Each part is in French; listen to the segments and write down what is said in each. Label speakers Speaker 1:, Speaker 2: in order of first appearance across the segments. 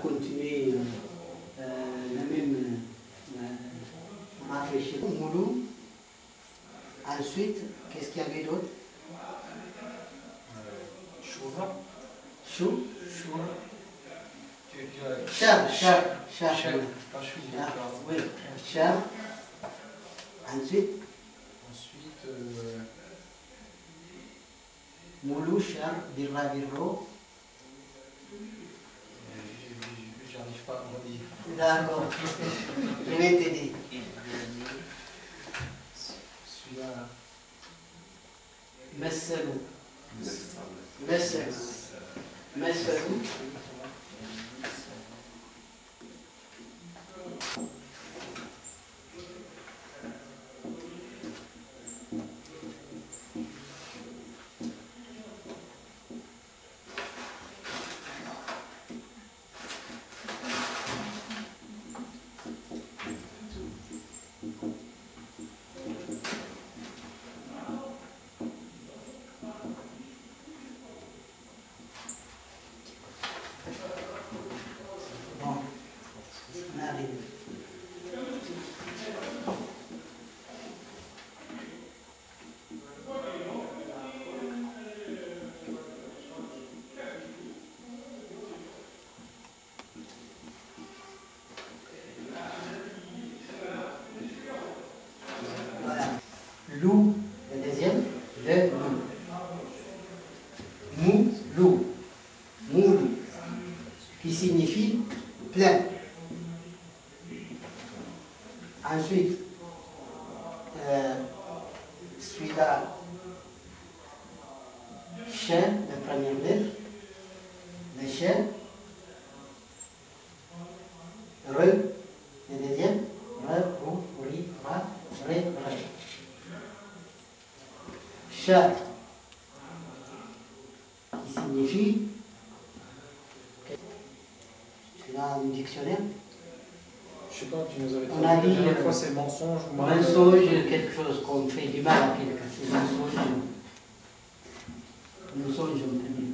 Speaker 1: continuer la même réflexion. Moulou. Ensuite, qu'est-ce qu'il y avait d'autre?
Speaker 2: Choura.
Speaker 1: Chou.
Speaker 2: Char.
Speaker 1: Oui, char. Ensuite, Moulou, char, birra, birro.
Speaker 2: J'arrive pas à relire.
Speaker 1: D'accord. Je vais t'aider.
Speaker 2: Celui-là.
Speaker 1: Messelou. Bon, on arrive. Voilà. Loup, le deuxième, le loup. Moulou. Moulou, qui signifie plein. Ensuite, celui-là, chien, la première lettre, le chien, re, le deuxième, re, rou, ri, ra, ré, ré. Chat, qui signifie, tu l'as un dictionnaire?
Speaker 2: Je sais pas, tu nous avais
Speaker 1: On a dit,
Speaker 2: la dernière fois c'est mensonge ou
Speaker 1: mensonge, quelque chose qu'on fait du mal à quelqu'un, c'est mensonge. Mensonge, on peut dire.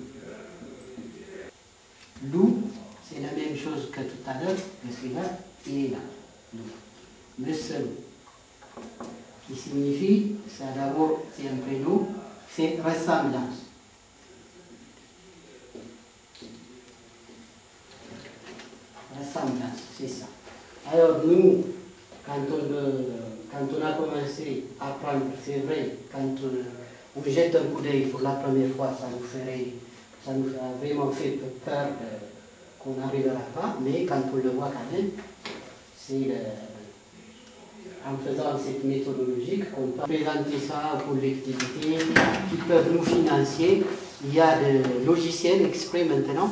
Speaker 1: Loup, c'est la même chose que tout à l'heure, mais celui-là, il est là. Messelou, qui signifie, ça d'abord, c'est un prénom, c'est ressemblance. Ressemblance, c'est ça. Alors nous, quand on a commencé à apprendre, c'est vrai, quand on jette un coup d'œil pour la première fois, ça nous a vraiment fait peur qu'on n'arrivera pas, mais quand on le voit quand même, c'est en faisant cette méthodologie qu'on peut présenter ça aux collectivités qui peuvent nous financer. Il y a des logiciels exprès maintenant,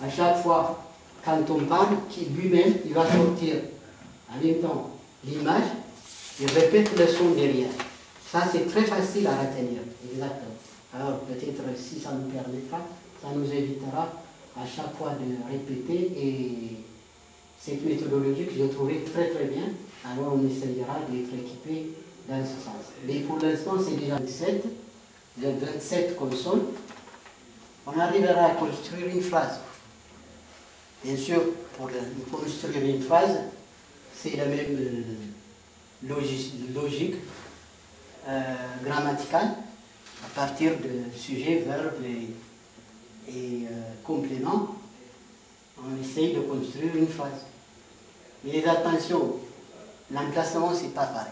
Speaker 1: à chaque fois quand on parle, qui lui-même, il va sortir en même temps l'image, il répète le son derrière. Ça, c'est très facile à retenir, exactement. Alors, peut-être si ça nous permettra, ça nous évitera à chaque fois de répéter. Et cette méthodologie que j'ai trouvée très très bien, alors on essayera d'être équipé dans ce sens. Mais pour l'instant, c'est déjà 27, de 27 consonnes. On arrivera à construire une phrase. Bien sûr, pour construire une phrase, c'est la même logique grammaticale, à partir de sujet, verbe et complément, on essaye de construire une phrase. Mais attention, l'emplacement, c'est pas pareil.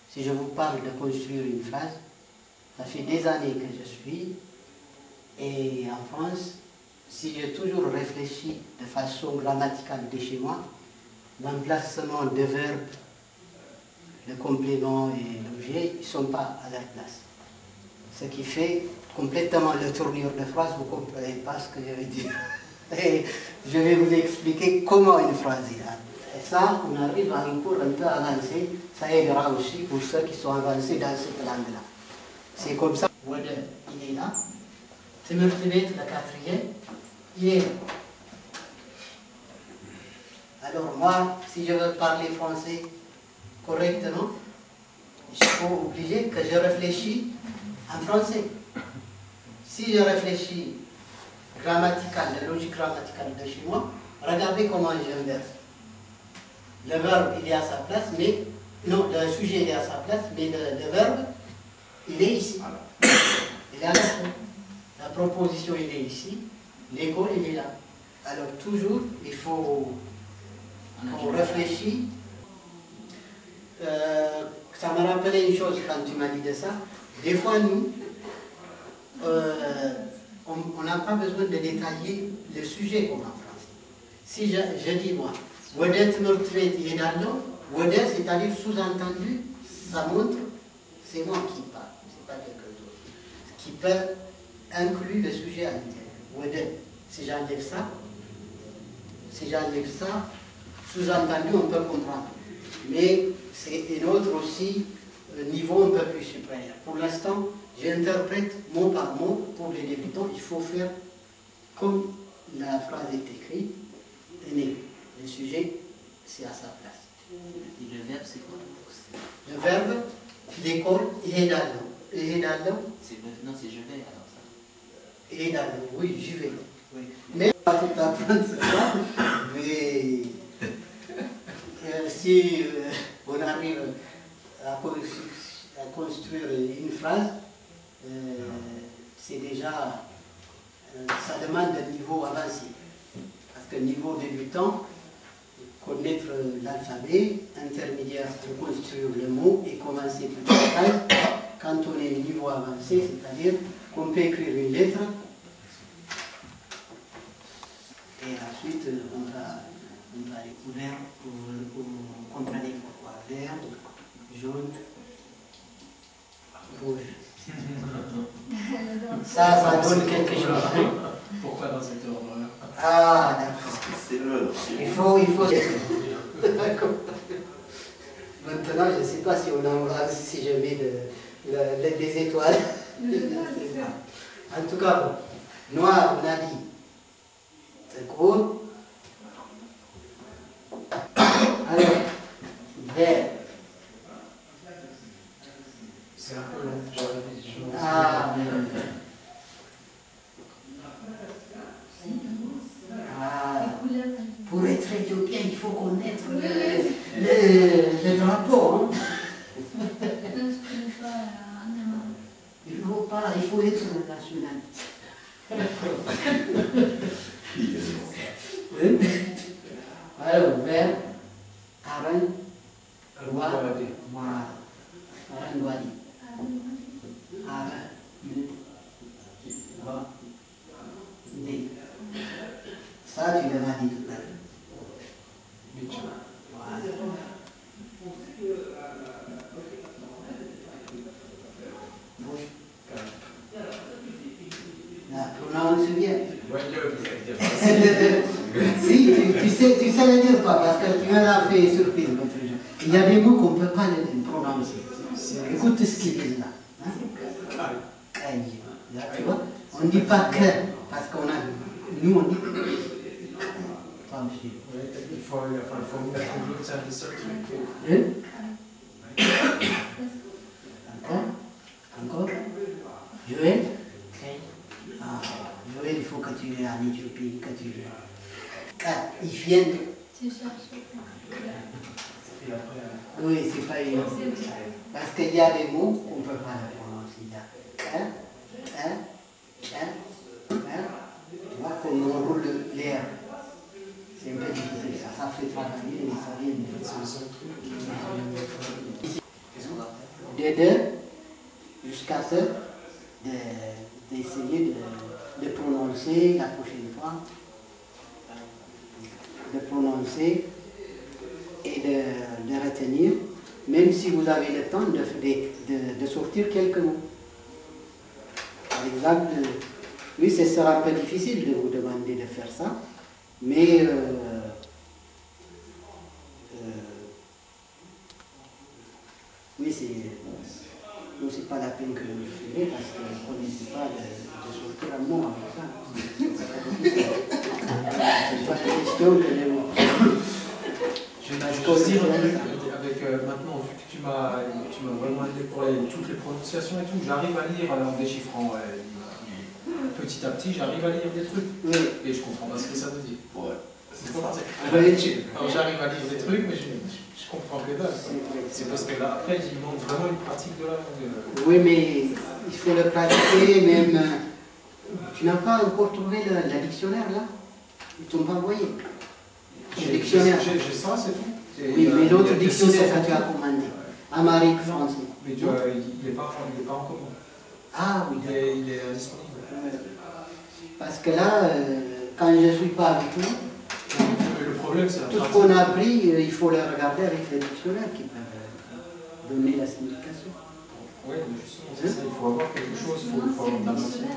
Speaker 1: Si je vous parle de construire une phrase, ça fait des années que je suis, et en France, si j'ai toujours réfléchi de façon grammaticale de chez moi, l'emplacement de verbes, le complément et l'objet, ils ne sont pas à leur place. Ce qui fait complètement le tournure de phrase, vous ne comprenez pas ce que je vais dire. Et je vais vous expliquer comment une phrase est là. Et ça, on arrive à un cours un peu avancé, ça aidera aussi pour ceux qui sont avancés dans cette langue-là. C'est comme ça. Wade, il est là. Timirtibet, le quatrième, il est là. Alors moi, si je veux parler français correctement, je suis obligé que je réfléchisse en français. Si je réfléchis grammatical, la logique grammaticale de chez moi, Regardez comment j'inverse. Le verbe, il est à sa place, mais... Non, le sujet, il est à sa place, mais le verbe, il est ici. Il est à la fin. La proposition, il est ici. L'école, il est là. Alors, toujours, il faut réfléchir. Ça m'a rappelé une chose quand tu m'as dit de ça. Des fois, nous, on n'a pas besoin de détailler le sujet comme en français. Si je dis, moi, Wedet Murtret Yedallo, Wedet, c'est-à-dire sous-entendu, ça montre, c'est moi qui parle, c'est pas quelque chose. Qui peut inclure le sujet à l'intérieur. Wedet, si j'enlève ça, sous-entendu, on peut comprendre. Mais c'est un autre aussi niveau un peu plus supérieur. Pour l'instant, j'interprète mot par mot. Pour les débutants, il faut faire comme la phrase est écrite. Le sujet, c'est à sa place.
Speaker 3: Et le verbe, c'est quoi?
Speaker 1: Le verbe, l'école, Yedallo.
Speaker 3: Non, c'est je vais alors ça.
Speaker 1: Yedallo, oui, j'y vais. Oui. Mais pas tout apprendre ça, mais si on arrive à construire une phrase, c'est déjà, ça demande un niveau avancé. Parce que niveau débutant, connaître l'alphabet, intermédiaire pour construire le mot et commencer toute la phrase, quand on est au niveau avancé, c'est-à-dire qu'on peut écrire une lettre, et ensuite on va découvrir, vous comprenez pourquoi, vert, jaune, rouge. Ça donne quelque chose.
Speaker 2: Pourquoi dans cet ordre-là?
Speaker 1: Ah, d'accord.
Speaker 3: C'est le.
Speaker 1: Il faut. D'accord. Maintenant, je ne sais pas si on embrasse, si je mets des étoiles. En tout cas, bon. Noir, on a dit. C'est court. Alors, vert.
Speaker 2: C'est un peu long, j'arrive.
Speaker 1: Ah, pour être éthiopien, il faut connaître le drapeau. Hein. Il faut être national. Alors, vert, Aran, Roi, Aran Wadi. D. Ça, tu l'as dit tout à l'heure. Voilà. La prononce bien. Si, tu sais le dire toi, parce que tu m'as fait surprise l'autre jour. Il y a des mots qu'on ne peut pas les prononcer. Écoute ce qu'ils disent là. Hein? Là, tu vois, on ne dit pas que, parce qu'on a... Nous, on dit... Pas aussi.
Speaker 2: Il faut mettre en bloc, c'est un des seuls trucs.
Speaker 1: Encore Joël? Ah, Joël, il faut que tu es en Éthiopie, que tu... Ah, ils viennent...
Speaker 4: Tu cherches.
Speaker 1: Oui, c'est pas évident. Parce qu'il y a des mots qu'on ne peut pas prononcer. Il y a tu vois, qu'on enroule l'air. C'est un peu difficile, ça fait travailler, mais ça vient de
Speaker 2: C'est le seul truc.
Speaker 3: Qu'est-ce qu'on va
Speaker 1: faire. De deux, jusqu'à ce d'essayer de prononcer la prochaine fois, de prononcer et de retenir, même si vous avez le temps de sortir quelques mots. Par exemple, oui, ce sera un peu difficile de vous demander de faire ça, mais oui, c'est pas la peine que vous le ferez parce que vous ne connaissez pas de sortir un mot avec ça. C'est pas une question que les mots.
Speaker 2: Je vais dire un truc avec maintenant, vu que tu m'as vraiment aidé pour toutes les prononciations et tout, j'arrive à lire en déchiffrant petit à petit, j'arrive à lire des trucs.
Speaker 1: Oui.
Speaker 2: Et je comprends pas ce que ça veut dire.
Speaker 3: Ouais.
Speaker 2: C'est pour ça.
Speaker 1: Oui.
Speaker 2: Alors j'arrive à lire des trucs, mais je comprends que dalle. C'est parce que là, après, il manque vraiment une pratique de la langue.
Speaker 1: Oui, mais il faut le pratiquer, même. Tu n'as pas encore trouvé la dictionnaire là? Ils t'ont pas envoyé. Le dictionnaire.
Speaker 2: J'ai ça, c'est tout.
Speaker 1: Oui, mais l'autre dictionnaire que tu as commandé. Amérique, français.
Speaker 2: Mais il n'est pas en commande.
Speaker 1: Ah oui, d'accord.
Speaker 2: Il est disponible.
Speaker 1: Parce que là, quand je ne suis pas avec nous,
Speaker 2: Le problème, c'est la
Speaker 1: tout ce
Speaker 2: pratique.
Speaker 1: qu'on a appris, il faut le regarder avec les dictionnaires qui peuvent donner la signification.
Speaker 2: Oui, mais justement, c'est ça. Il faut avoir quelque chose, il faut avoir de la matière.